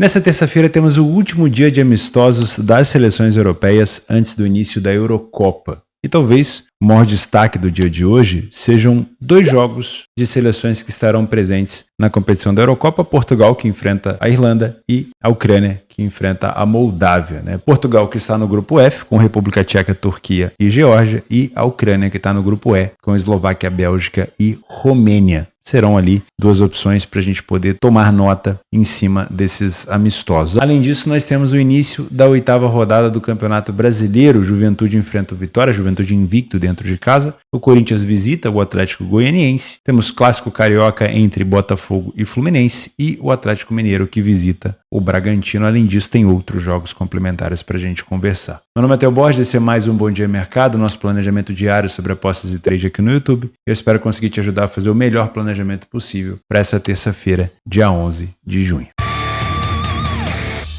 Nessa terça-feira temos o último dia de amistosos das seleções europeias antes do início da Eurocopa. E talvez o maior destaque do dia de hoje sejam 2 jogos de seleções que estarão presentes na competição da Eurocopa. Portugal, que enfrenta a Irlanda, e a Ucrânia, que enfrenta a Moldávia, né? Portugal, que está no grupo F, com República Tcheca, Turquia e Geórgia, e a Ucrânia, que está no grupo E, com Eslováquia, Bélgica e Romênia. Serão ali 2 opções para a gente poder tomar nota em cima desses amistosos. Além disso, nós temos o início da 8ª rodada do Campeonato Brasileiro. Juventude enfrenta o Vitória, Juventude invicto dentro de casa. O Corinthians visita o Atlético Goianiense. Temos clássico carioca entre Botafogo e Fluminense e o Atlético Mineiro, que visita o Bragantino. Além disso, tem outros jogos complementares para a gente conversar. Meu nome é Theo Borges, esse é mais um Bom Dia Mercado, nosso planejamento diário sobre apostas e trade aqui no YouTube. Eu espero conseguir te ajudar a fazer o melhor planejamento possível para essa terça-feira, dia 11 de junho.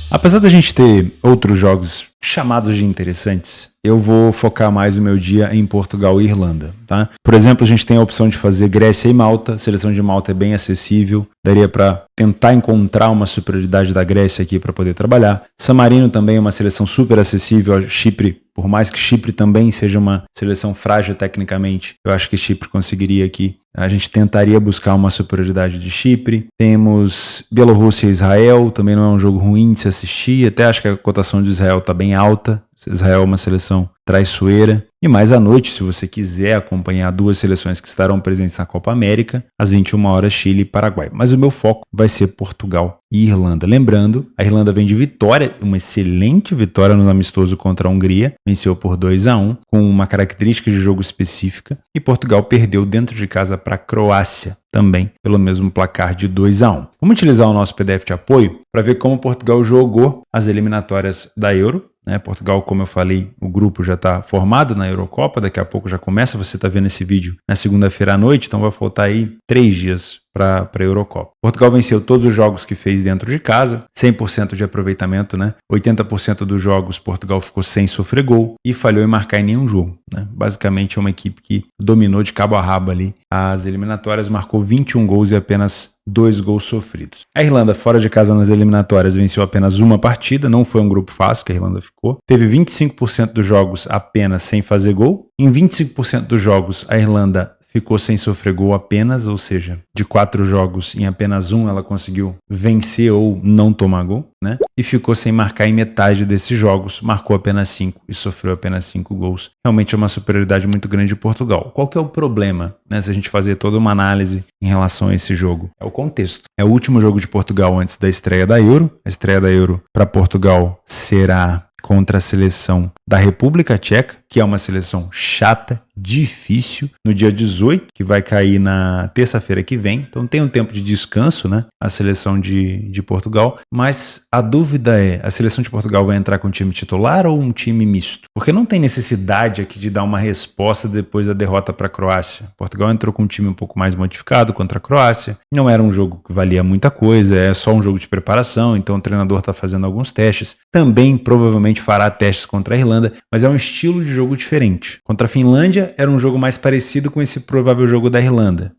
Apesar da gente ter outros jogos chamados de interessantes, eu vou focar mais o meu dia em Portugal e Irlanda, tá? Por exemplo, a gente tem a opção de fazer Grécia e Malta. A seleção de Malta é bem acessível, daria para tentar encontrar uma superioridade da Grécia aqui para poder trabalhar. San Marino também é uma seleção super acessível. Chipre, por mais que Chipre também seja uma seleção frágil tecnicamente, eu acho que Chipre conseguiria aqui. A gente tentaria buscar uma superioridade de Chipre. Temos Bielorrússia e Israel, também não é um jogo ruim de se assistir. Até acho que a cotação de Israel está bem alta. Israel é uma seleção traiçoeira. E mais à noite, se você quiser acompanhar 2 seleções que estarão presentes na Copa América, às 21 horas, Chile e Paraguai. Mas o meu foco vai ser Portugal e Irlanda. Lembrando, a Irlanda vem de vitória, uma excelente vitória no amistoso contra a Hungria, venceu por 2-1, com uma característica de jogo específica, e Portugal perdeu dentro de casa para a Croácia, também pelo mesmo placar de 2-1. Vamos utilizar o nosso PDF de apoio para ver como Portugal jogou as eliminatórias da Euro. Portugal, como eu falei, o grupo já está formado na Eurocopa, daqui a pouco já começa. Você está vendo esse vídeo na segunda-feira à noite, então vai faltar aí 3 dias para a Eurocopa. Portugal venceu todos os jogos que fez dentro de casa, 100% de aproveitamento, 80% dos jogos Portugal ficou sem sofrer gol e falhou em marcar em nenhum jogo. Basicamente é uma equipe que dominou de cabo a rabo ali as eliminatórias, marcou 21 gols e apenas 2 gols sofridos. A Irlanda, fora de casa nas eliminatórias, venceu apenas uma partida, não foi um grupo fácil que a Irlanda ficou. Teve 25% dos jogos apenas sem fazer gol. Em 25% dos jogos, a Irlanda ficou sem sofrer gol apenas, ou seja, de 4 jogos, em apenas 1 ela conseguiu vencer ou não tomar gol, E ficou sem marcar em metade desses jogos, marcou apenas 5 e sofreu apenas 5 gols. Realmente é uma superioridade muito grande de Portugal. Qual que é o problema, se a gente fazer toda uma análise em relação a esse jogo? É o contexto. É o último jogo de Portugal antes da estreia da Euro. A estreia da Euro para Portugal será contra a seleção da República Tcheca, que é uma seleção chata, difícil, no dia 18, que vai cair na terça-feira que vem. Então tem um tempo de descanso, a seleção de Portugal. Mas a dúvida é, a seleção de Portugal vai entrar com um time titular ou um time misto? Porque não tem necessidade aqui de dar uma resposta depois da derrota para a Croácia. Portugal entrou com um time um pouco mais modificado contra a Croácia. Não era um jogo que valia muita coisa, é só um jogo de preparação, então o treinador está fazendo alguns testes. Também provavelmente fará testes contra a Irlanda, mas é um estilo de jogo diferente. Contra a Finlândia era um jogo mais parecido com esse provável jogo da Irlanda,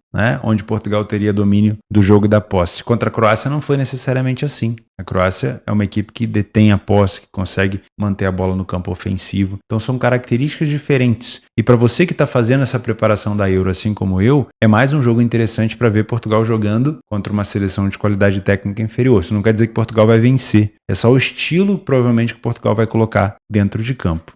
onde Portugal teria domínio do jogo e da posse. Contra a Croácia não foi necessariamente assim. A Croácia é uma equipe que detém a posse, que consegue manter a bola no campo ofensivo. Então são características diferentes. E para você que está fazendo essa preparação da Euro, assim como eu, é mais um jogo interessante para ver Portugal jogando contra uma seleção de qualidade técnica inferior. Isso não quer dizer que Portugal vai vencer. É só o estilo, provavelmente, que Portugal vai colocar dentro de campo.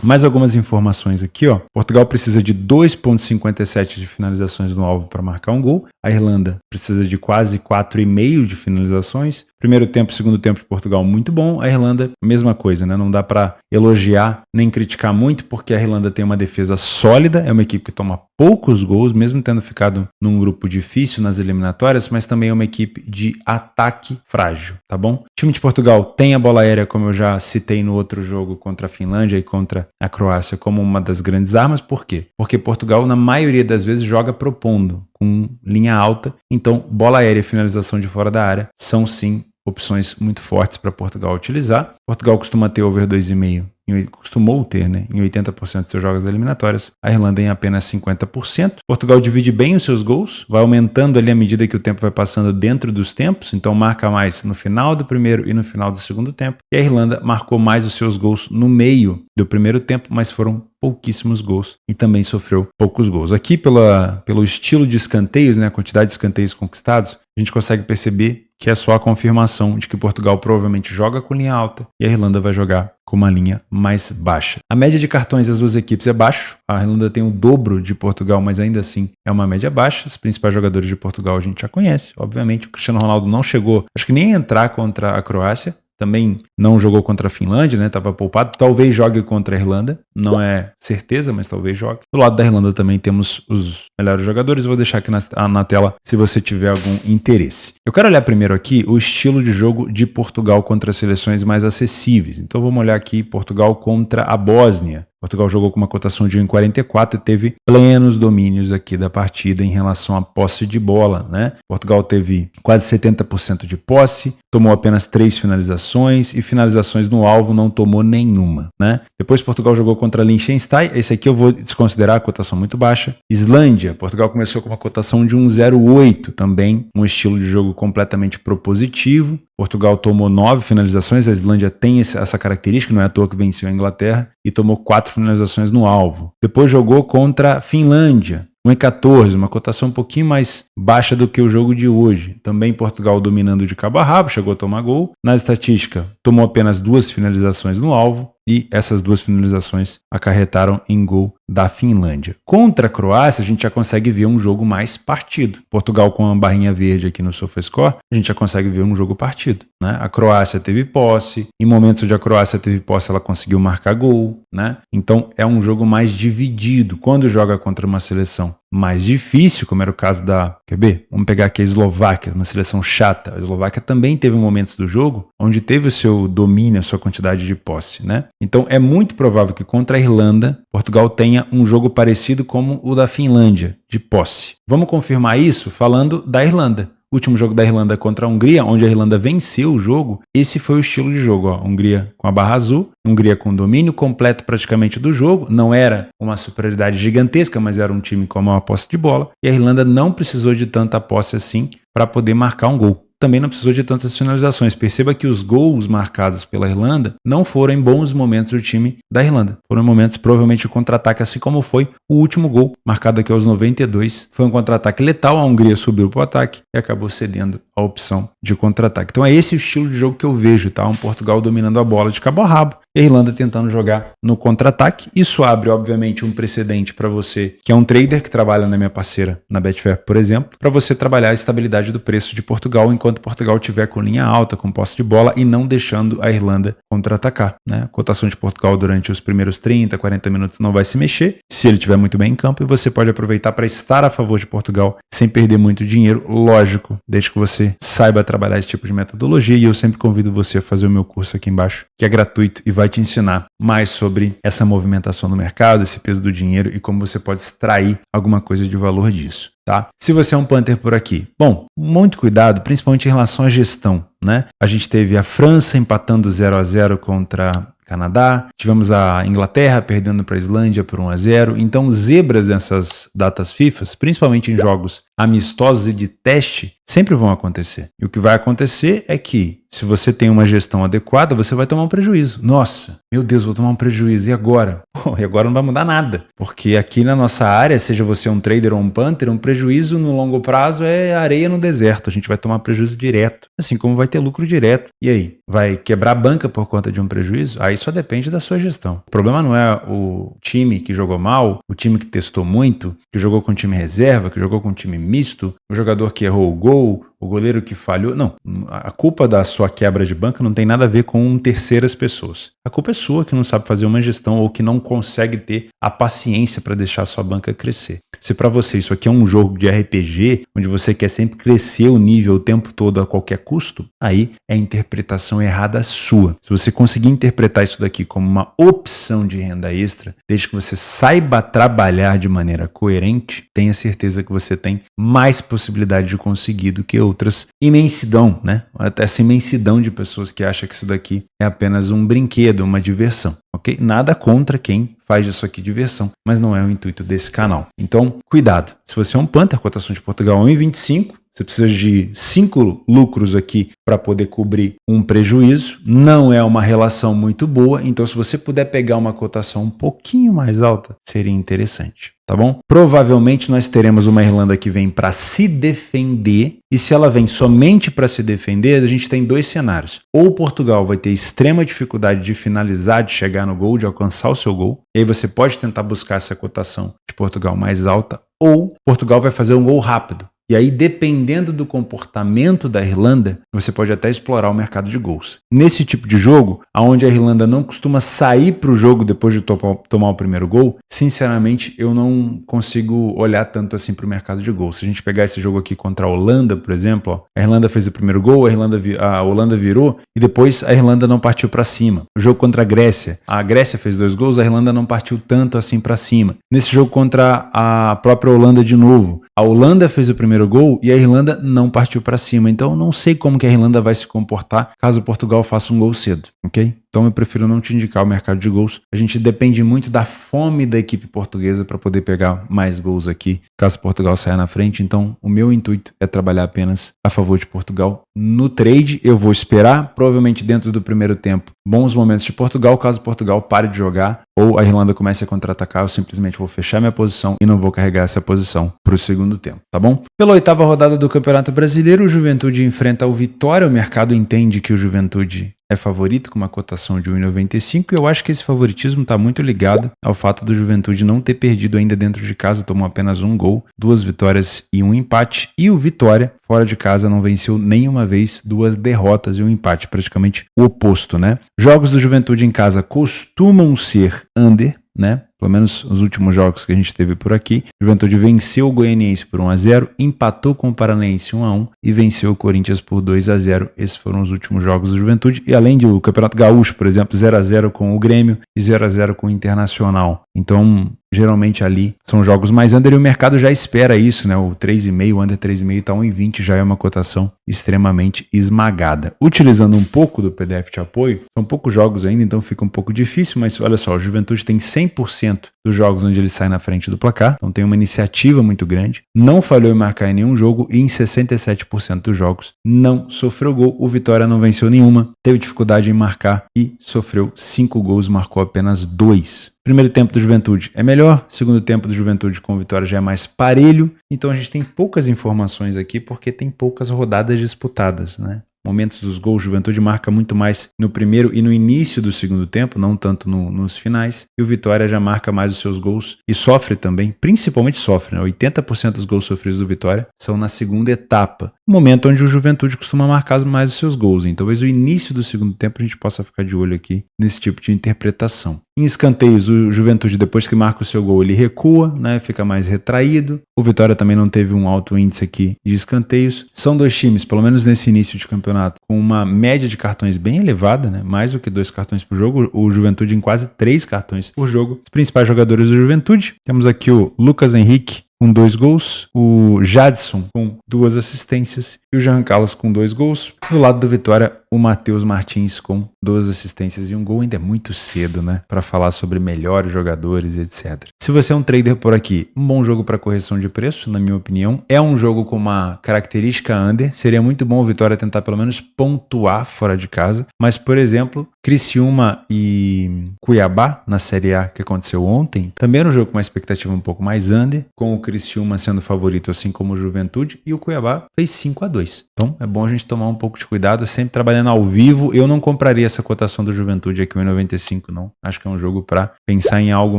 Mais algumas informações aqui, Portugal precisa de 2,57 de finalizações no alvo para marcar um gol. A Irlanda precisa de quase 4,5 de finalizações. Primeiro tempo, segundo tempo de Portugal muito bom. A Irlanda, mesma coisa, Não dá para elogiar nem criticar muito, porque a Irlanda tem uma defesa sólida, é uma equipe que toma poucos gols, mesmo tendo ficado num grupo difícil nas eliminatórias, mas também é uma equipe de ataque frágil, tá bom? O time de Portugal tem a bola aérea, como eu já citei no outro jogo contra a Finlândia e contra a Croácia, como uma das grandes armas. Por quê? Porque Portugal, na maioria das vezes, joga propondo, com linha alta, então bola aérea e finalização de fora da área são sim opções muito fortes para Portugal utilizar. Portugal costuma ter over 2,5 costumou ter, né, em 80% dos seus jogos eliminatórios, a Irlanda em apenas 50%. Portugal divide bem os seus gols, vai aumentando ali à medida que o tempo vai passando dentro dos tempos, então marca mais no final do primeiro e no final do segundo tempo. E a Irlanda marcou mais os seus gols no meio do primeiro tempo, mas foram pouquíssimos gols e também sofreu poucos gols. Aqui pelo estilo de escanteios, né, a quantidade de escanteios conquistados, a gente consegue perceber que é só a confirmação de que Portugal provavelmente joga com linha alta e a Irlanda vai jogar com uma linha mais baixa. A média de cartões das duas equipes é baixo, a Irlanda tem o dobro de Portugal, mas ainda assim é uma média baixa. Os principais jogadores de Portugal a gente já conhece, obviamente. O Cristiano Ronaldo não chegou, acho que nem a entrar contra a Croácia, também não jogou contra a Finlândia, né? Estava poupado. Talvez jogue contra a Irlanda. Não é certeza, mas talvez jogue. Do lado da Irlanda também temos os melhores jogadores. Vou deixar aqui na tela se você tiver algum interesse. Eu quero olhar primeiro aqui o estilo de jogo de Portugal contra as seleções mais acessíveis. Então vamos olhar aqui Portugal contra a Bósnia. Portugal jogou com uma cotação de 1,44 e teve plenos domínios aqui da partida em relação à posse de bola, né? Portugal teve quase 70% de posse, tomou apenas 3 finalizações e finalizações no alvo não tomou nenhuma, né? Depois Portugal jogou contra Liechtenstein, esse aqui eu vou desconsiderar a cotação muito baixa. Islândia, Portugal começou com uma cotação de 1,08, também um estilo de jogo completamente propositivo. Portugal tomou 9 finalizações, a Islândia tem essa característica, não é à toa que venceu a Inglaterra, e tomou 4 finalizações no alvo. Depois jogou contra a Finlândia, 1,14, uma cotação um pouquinho mais baixa do que o jogo de hoje. Também Portugal dominando de cabo a rabo, chegou a tomar gol. Na estatística, tomou apenas 2 finalizações no alvo e essas 2 finalizações acarretaram em gol da Finlândia. Contra a Croácia, a gente já consegue ver um jogo mais partido. Portugal com uma barrinha verde aqui no SofaScore, a gente já consegue ver um jogo partido, né? A Croácia teve posse, em momentos onde a Croácia teve posse, ela conseguiu marcar gol, né? Então é um jogo mais dividido. Quando joga contra uma seleção mais difícil, como era o caso da... Quer ver? Vamos pegar aqui a Eslováquia, uma seleção chata. A Eslováquia também teve momentos do jogo onde teve o seu domínio, a sua quantidade de posse, né? Então é muito provável que contra a Irlanda, Portugal tenha um jogo parecido como o da Finlândia, de posse. Vamos confirmar isso falando da Irlanda. O último jogo da Irlanda contra a Hungria, onde a Irlanda venceu o jogo, esse foi o estilo de jogo. Ó. Hungria com a barra azul, Hungria com domínio completo praticamente do jogo. Não era uma superioridade gigantesca, mas era um time com a maior posse de bola. E a Irlanda não precisou de tanta posse assim para poder marcar um gol. Também não precisou de tantas finalizações. Perceba que os gols marcados pela Irlanda não foram em bons momentos do time da Irlanda. Foram em momentos provavelmente de contra-ataque, assim como foi o último gol, marcado aqui aos 92. Foi um contra-ataque letal, a Hungria subiu para o ataque e acabou cedendo a opção de contra-ataque. Então é esse o estilo de jogo que eu vejo, tá? Um Portugal dominando a bola de cabo a rabo e a Irlanda tentando jogar no contra-ataque. Isso abre, obviamente, um precedente para você, que é um trader que trabalha na minha parceira, na Betfair, por exemplo, para você trabalhar a estabilidade do preço de Portugal enquanto Portugal estiver com linha alta, com posse de bola e não deixando a Irlanda contra-atacar, né? A cotação de Portugal durante os primeiros 30, 40 minutos não vai se mexer, se ele estiver muito bem em campo, e você pode aproveitar para estar a favor de Portugal sem perder muito dinheiro, lógico, desde que você saiba trabalhar esse tipo de metodologia. E eu sempre convido você a fazer o meu curso aqui embaixo, que é gratuito e vai te ensinar mais sobre essa movimentação no mercado, esse peso do dinheiro e como você pode extrair alguma coisa de valor disso. Tá? Se você é um punter por aqui, bom, muito cuidado, principalmente em relação à gestão, né? A gente teve a França empatando 0-0 contra Canadá, tivemos a Inglaterra perdendo para a Islândia por 1-0, então zebras nessas datas FIFA, principalmente em jogos amistosos e de teste, sempre vão acontecer. E o que vai acontecer é que, se você tem uma gestão adequada, você vai tomar um prejuízo. Nossa, meu Deus, vou tomar um prejuízo. E agora? Pô, e agora não vai mudar nada. Porque aqui na nossa área, seja você um trader ou um punter, um prejuízo no longo prazo é areia no deserto. A gente vai tomar prejuízo direto. Assim como vai ter lucro direto. E aí? Vai quebrar a banca por conta de um prejuízo? Aí só depende da sua gestão. O problema não é o time que jogou mal, o time que testou muito, que jogou com time reserva, que jogou com time misto, o jogador que errou o gol, o goleiro que falhou. Não, a culpa da sua quebra de banca não tem nada a ver com terceiras pessoas. A culpa é sua que não sabe fazer uma gestão ou que não consegue ter a paciência para deixar a sua banca crescer. Se para você isso aqui é um jogo de RPG, onde você quer sempre crescer o nível o tempo todo a qualquer custo, aí é a interpretação errada sua. Se você conseguir interpretar isso daqui como uma opção de renda extra, desde que você saiba trabalhar de maneira coerente, tenha certeza que você tem mais possibilidade de conseguir do que eu. outras imensidão, né? Até essa imensidão de pessoas que acham que isso daqui é apenas um brinquedo, uma diversão, ok? Nada contra quem faz isso aqui diversão, mas não é o intuito desse canal. Então, cuidado. Se você é um Panther, cotação de Portugal 1,25, você precisa de 5 lucros aqui para poder cobrir um prejuízo. Não é uma relação muito boa, então se você puder pegar uma cotação um pouquinho mais alta, seria interessante, tá bom? Provavelmente nós teremos uma Irlanda que vem para se defender, e se ela vem somente para se defender, a gente tem 2 cenários. Ou Portugal vai ter extrema dificuldade de finalizar, de chegar no gol, de alcançar o seu gol, e aí você pode tentar buscar essa cotação de Portugal mais alta, ou Portugal vai fazer um gol rápido. E aí, dependendo do comportamento da Irlanda, você pode até explorar o mercado de gols. Nesse tipo de jogo, onde a Irlanda não costuma sair para o jogo depois de tomar o primeiro gol, sinceramente, eu não consigo olhar tanto assim para o mercado de gols. Se a gente pegar esse jogo aqui contra a Holanda, por exemplo, ó, a Irlanda fez o primeiro gol, a Holanda virou e depois a Irlanda não partiu para cima. O jogo contra a Grécia fez 2 gols, a Irlanda não partiu tanto assim para cima. Nesse jogo contra a própria Holanda de novo, a Holanda fez o primeiro gol e a Irlanda não partiu para cima. Então, não sei como que a Irlanda vai se comportar caso Portugal faça um gol cedo, ok? Então, eu prefiro não te indicar o mercado de gols. A gente depende muito da fome da equipe portuguesa para poder pegar mais gols aqui, caso Portugal saia na frente. Então, o meu intuito é trabalhar apenas a favor de Portugal. No trade, eu vou esperar, provavelmente dentro do primeiro tempo, bons momentos de Portugal. Caso Portugal pare de jogar ou a Irlanda comece a contra-atacar, eu simplesmente vou fechar minha posição e não vou carregar essa posição para o segundo tempo, tá bom? Pela 8ª rodada do Campeonato Brasileiro, o Juventude enfrenta o Vitória. O mercado entende que o Juventude é favorito com uma cotação de 1,95 e eu acho que esse favoritismo está muito ligado ao fato do Juventude não ter perdido ainda dentro de casa, tomou apenas 1 gol, 2 vitórias e 1 empate, e o Vitória fora de casa não venceu nenhuma vez, 2 derrotas e 1 empate, praticamente o oposto, né? Jogos do Juventude em casa costumam ser under, né? Pelo menos os últimos jogos que a gente teve por aqui. O Juventude venceu o Goianiense por 1-0, empatou com o Paranaense 1-1 e venceu o Corinthians por 2-0. Esses foram os últimos jogos do Juventude. E além do Campeonato Gaúcho, por exemplo, 0-0 com o Grêmio e 0-0 com o Internacional. Então, geralmente ali são jogos mais under e o mercado já espera isso, né? O 3,5, o under 3,5 tá 1,20, já é uma cotação extremamente esmagada. Utilizando um pouco do PDF de apoio, são poucos jogos ainda, então fica um pouco difícil, mas olha só, o Juventude tem 100% dos jogos onde ele sai na frente do placar, então tem uma iniciativa muito grande, não falhou em marcar em nenhum jogo e em 67% dos jogos não sofreu gol. O Vitória não venceu nenhuma, teve dificuldade em marcar e sofreu 5 gols, marcou apenas 2. Primeiro tempo do Juventude é melhor, segundo tempo do Juventude com Vitória já é mais parelho, então a gente tem poucas informações aqui porque tem poucas rodadas disputadas, né? Momentos dos gols, Juventude marca muito mais no primeiro e no início do segundo tempo, não tanto nos finais, e o Vitória já marca mais os seus gols e sofre também, principalmente sofre, né? 80% dos gols sofridos do Vitória são na segunda etapa, momento onde o Juventude costuma marcar mais os seus gols, então talvez o início do segundo tempo a gente possa ficar de olho aqui nesse tipo de interpretação. Em escanteios, o Juventude, depois que marca o seu gol, ele recua, né? Fica mais retraído. O Vitória também não teve um alto índice aqui de escanteios. São 2 times, pelo menos nesse início de campeonato, com uma média de cartões bem elevada, né? Mais do que 2 cartões por jogo. O Juventude em quase 3 cartões por jogo. Os principais jogadores do Juventude, temos aqui o Lucas Henrique com 2 gols, o Jadson com 2 assistências e o Jean Carlos com 2 gols. Do lado do Vitória, o Matheus Martins com 2 assistências e 1 gol. Ainda é muito cedo, né, para falar sobre melhores jogadores, etc. Se você é um trader por aqui, um bom jogo para correção de preço, na minha opinião. É um jogo com uma característica under. Seria muito bom o Vitória tentar pelo menos pontuar fora de casa. Mas, por exemplo, Criciúma e Cuiabá, na Série A que aconteceu ontem, também era um jogo com uma expectativa um pouco mais under, com o Criciúma sendo favorito, assim como o Juventude, e o Cuiabá fez 5-2. Então, é bom a gente tomar um pouco de cuidado, sempre trabalhando ao vivo. Eu não compraria essa cotação do Juventude aqui, 1,95, não. Acho que é um jogo para pensar em algo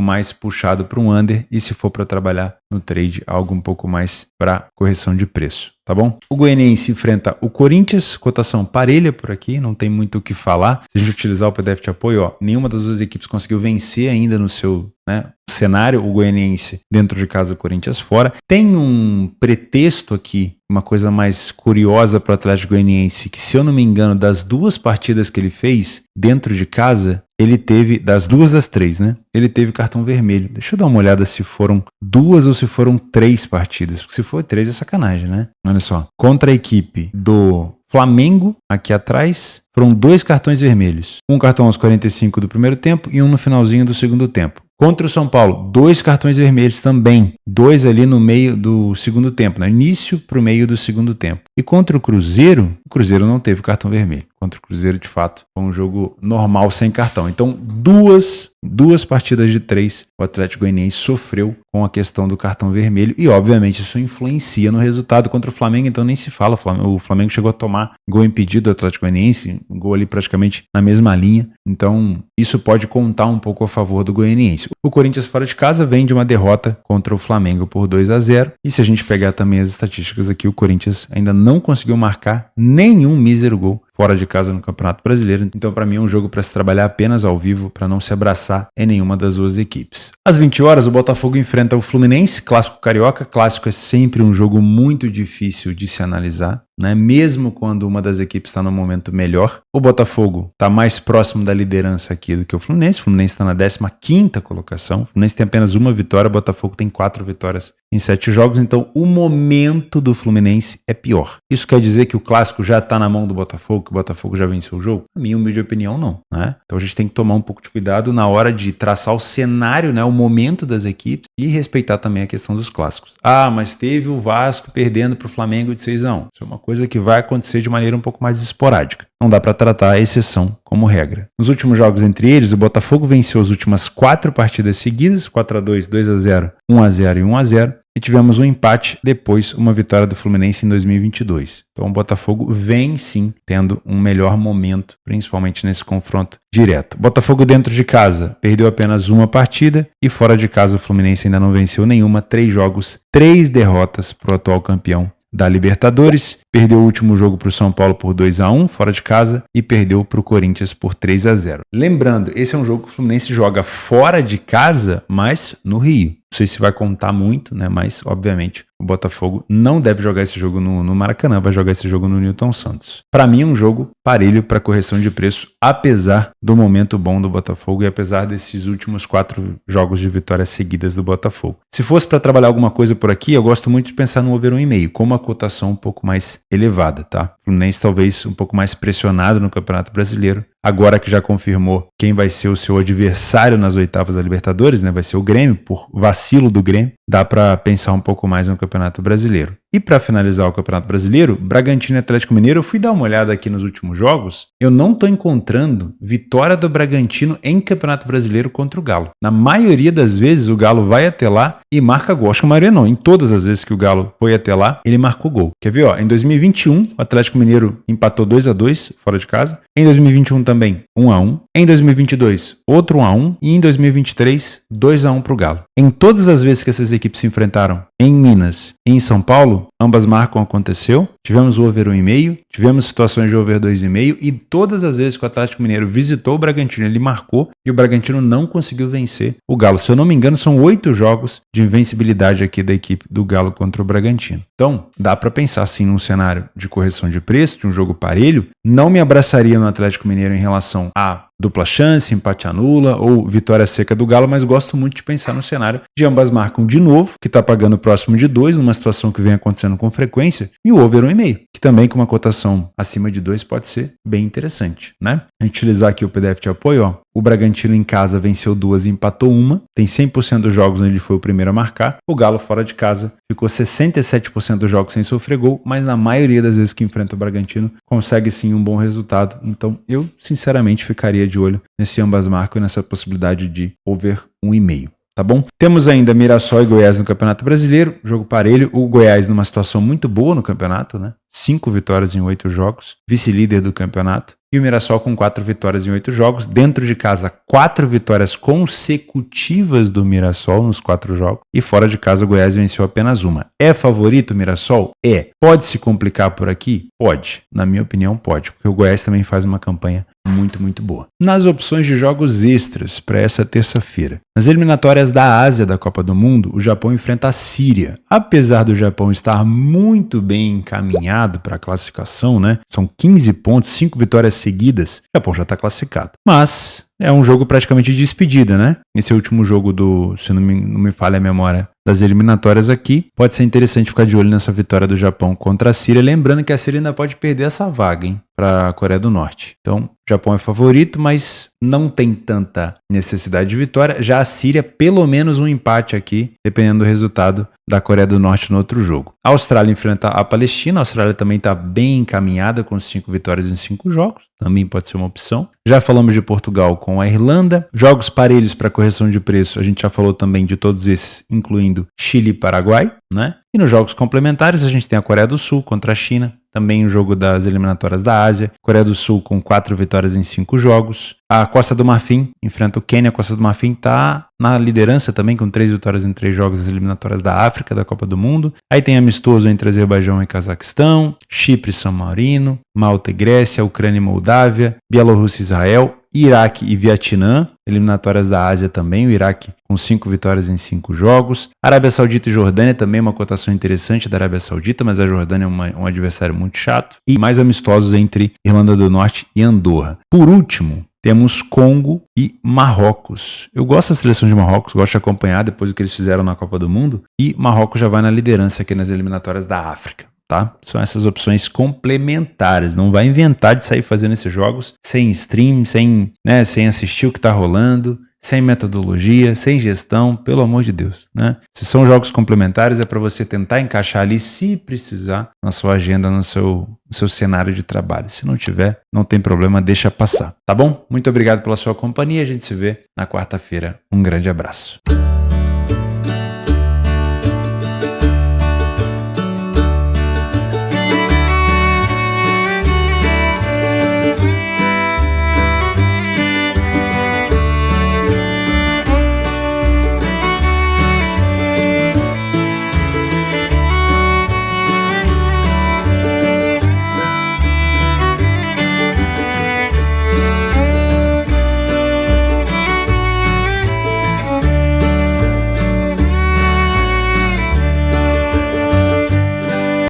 mais puxado para um under, e se for para trabalhar no trade, algo um pouco mais para correção de preço, tá bom? O Goianiense enfrenta o Corinthians, cotação parelha por aqui, não tem muito o que falar. Se a gente utilizar o PDF de apoio, ó, nenhuma das 2 equipes conseguiu vencer ainda no seu, né, cenário. O Goianiense dentro de casa, o Corinthians fora. Tem um pretexto aqui, uma coisa mais curiosa para o Atlético Goianiense, que, se eu não me engano, das 2 partidas que ele fez dentro de casa, ele teve, das 2 das 3, né? Ele teve cartão vermelho. Deixa eu dar uma olhada se foram 2 ou se foram 3 partidas. Porque se for 3 é sacanagem, né? Olha só. Contra a equipe do Flamengo, aqui atrás, foram 2 cartões vermelhos. Um cartão aos 45 do primeiro tempo e um no finalzinho do segundo tempo. Contra o São Paulo, 2 cartões vermelhos também. 2 ali no meio do segundo tempo, no início para o meio do segundo tempo. E contra o Cruzeiro não teve cartão vermelho. Contra o Cruzeiro, de fato, foi um jogo normal sem cartão. Então, duas partidas de 3, o Atlético Goianiense sofreu com a questão do cartão vermelho. E, obviamente, isso influencia no resultado contra o Flamengo. Então, nem se fala. O Flamengo chegou a tomar gol impedido do Atlético Goianiense, gol ali praticamente na mesma linha. Então, isso pode contar um pouco a favor do Goianiense. O Corinthians fora de casa vem de uma derrota contra o Flamengo por 2-0. E se a gente pegar também as estatísticas aqui, o Corinthians ainda não conseguiu marcar nenhum mísero gol fora de casa no Campeonato Brasileiro. Então, para mim, é um jogo para se trabalhar apenas ao vivo, para não se abraçar em nenhuma das duas equipes. Às 20 horas, o Botafogo enfrenta o Fluminense, clássico carioca. Clássico é sempre um jogo muito difícil de se analisar, né? Mesmo quando uma das equipes está no momento melhor. O Botafogo está mais próximo da liderança aqui do que o Fluminense. O Fluminense está na 15ª colocação. O Fluminense tem apenas uma vitória, o Botafogo tem 4 vitórias em 7 jogos. Então, o momento do Fluminense é pior. Isso quer dizer que o clássico já está na mão do Botafogo, que o Botafogo já venceu o jogo? Na minha humilde opinião, não, né? Então a gente tem que tomar um pouco de cuidado na hora de traçar o cenário, né, o momento das equipes e respeitar também a questão dos clássicos. Ah, mas teve o Vasco perdendo para o Flamengo de 6-1. Isso é uma coisa que vai acontecer de maneira um pouco mais esporádica. Não dá para tratar a exceção como regra. Nos últimos jogos entre eles, o Botafogo venceu as últimas 4 partidas seguidas, 4-2, 2-0, 1-0 e 1-0. E tivemos um empate, depois uma vitória do Fluminense em 2022. Então o Botafogo vem sim tendo um melhor momento, principalmente nesse confronto direto. Botafogo dentro de casa perdeu apenas uma partida e fora de casa o Fluminense ainda não venceu nenhuma. 3 jogos, 3 derrotas para o atual campeão da Libertadores. Perdeu o último jogo para o São Paulo por 2-1 fora de casa e perdeu para o Corinthians por 3-0. Lembrando, esse é um jogo que o Fluminense joga fora de casa, mas no Rio. Não sei se vai contar muito, né? Mas, obviamente, o Botafogo não deve jogar esse jogo no Maracanã, vai jogar esse jogo no Newton Santos. Para mim, é um jogo parelho para correção de preço, apesar do momento bom do Botafogo e apesar desses últimos 4 jogos de vitórias seguidas do Botafogo. Se fosse para trabalhar alguma coisa por aqui, eu gosto muito de pensar no over 1,5, com uma cotação um pouco mais elevada, tá? O Fluminense talvez um pouco mais pressionado no Campeonato Brasileiro. Agora que já confirmou quem vai ser o seu adversário nas oitavas da Libertadores, né? Vai ser o Grêmio, por vacilo do Grêmio. Dá para pensar um pouco mais no Campeonato Brasileiro. E para finalizar o Campeonato Brasileiro, Bragantino e Atlético Mineiro, eu fui dar uma olhada aqui nos últimos jogos, eu não estou encontrando vitória do Bragantino em Campeonato Brasileiro contra o Galo. Na maioria das vezes o Galo vai até lá e marca gol. Acho que a maioria não. Em todas as vezes que o Galo foi até lá, ele marcou gol. Quer ver? Ó, em 2021, o Atlético Mineiro empatou 2-2 fora de casa. Em 2021 também, 1-1. Em 2022, outro 1-1. E em 2023, 2-1 para o Galo. Em todas as vezes que essas equipes se enfrentaram em Minas e em São Paulo, ambas marcam aconteceu. Tivemos o over 1,5, tivemos situações de over 2,5 e todas as vezes que o Atlético Mineiro visitou o Bragantino, ele marcou e o Bragantino não conseguiu vencer o Galo. Se eu não me engano, são 8 jogos de invencibilidade aqui da equipe do Galo contra o Bragantino. Então, dá para pensar sim num cenário de correção de preço, de um jogo parelho. Não me abraçaria no Atlético Mineiro em relação a dupla chance, empate anula ou vitória seca do Galo, mas gosto muito de pensar no cenário de ambas marcam de novo, que está pagando próximo de 2, numa situação que vem acontecendo com frequência, e o over 1,5, que também com uma cotação acima de 2 pode ser bem interessante, né? A gente utilizar aqui o PDF de apoio, ó. O Bragantino em casa venceu 2 e empatou 1. Tem 100% dos jogos onde ele foi o primeiro a marcar. O Galo fora de casa ficou 67% dos jogos sem sofrer gol, mas na maioria das vezes que enfrenta o Bragantino consegue sim um bom resultado. Então eu sinceramente ficaria de olho nesse ambas marcam e nessa possibilidade de over 1,5. Tá bom? Temos ainda Mirassol e Goiás no Campeonato Brasileiro, jogo parelho. O Goiás numa situação muito boa no campeonato, né? 5 vitórias em 8 jogos, vice-líder do campeonato. E o Mirassol com 4 vitórias em 8 jogos. Dentro de casa, 4 vitórias consecutivas do Mirassol nos 4 jogos. E fora de casa, o Goiás venceu apenas uma. É favorito o Mirassol? É. Pode se complicar por aqui? Pode. Na minha opinião, pode. Porque o Goiás também faz uma campanha muito, muito boa. Nas opções de jogos extras para essa terça-feira. Nas eliminatórias da Ásia da Copa do Mundo, o Japão enfrenta a Síria. Apesar do Japão estar muito bem encaminhado para a classificação, né? São 15 pontos, 5 vitórias seguidas. O Japão já está classificado. Mas é um jogo praticamente de despedida, né? Esse último jogo se não me falha a memória, das eliminatórias aqui. Pode ser interessante ficar de olho nessa vitória do Japão contra a Síria. Lembrando que a Síria ainda pode perder essa vaga, hein, para a Coreia do Norte. Então, o Japão é favorito, mas não tem tanta necessidade de vitória. Já a Síria, pelo menos um empate aqui, dependendo do resultado da Coreia do Norte no outro jogo. A Austrália enfrenta a Palestina. A Austrália também está bem encaminhada com 5 vitórias em 5 jogos. Também pode ser uma opção. Já falamos de Portugal com a Irlanda. Jogos parelhos para correção de preço. A gente já falou também de todos esses, incluindo Chile e Paraguai, né? E nos jogos complementares a gente tem a Coreia do Sul contra a China. Também o jogo das eliminatórias da Ásia. Coreia do Sul com 4 vitórias em 5 jogos. A Costa do Marfim enfrenta o Quênia. A Costa do Marfim está na liderança também com 3 vitórias em 3 jogos das eliminatórias da África, da Copa do Mundo. Aí tem amistoso entre Azerbaijão e Cazaquistão, Chipre e São Marino, Malta e Grécia, Ucrânia e Moldávia, Bielorrússia e Israel, Iraque e Vietnã, eliminatórias da Ásia também, o Iraque com 5 vitórias em 5 jogos. Arábia Saudita e Jordânia também uma cotação interessante da Arábia Saudita, mas a Jordânia é um adversário muito chato. E mais amistosos entre Irlanda do Norte e Andorra. Por último, temos Congo e Marrocos. Eu gosto da seleção de Marrocos, gosto de acompanhar depois do que eles fizeram na Copa do Mundo. E Marrocos já vai na liderança aqui nas eliminatórias da África. Tá? São essas opções complementares. Não vai inventar de sair fazendo esses jogos sem stream, sem assistir o que está rolando, sem metodologia, sem gestão, pelo amor de Deus, né? Se são jogos complementares, é para você tentar encaixar ali, se precisar, na sua agenda, no seu cenário de trabalho. Se não tiver, não tem problema, deixa passar, tá bom? Muito obrigado pela sua companhia, a gente se vê na quarta-feira. Um grande abraço.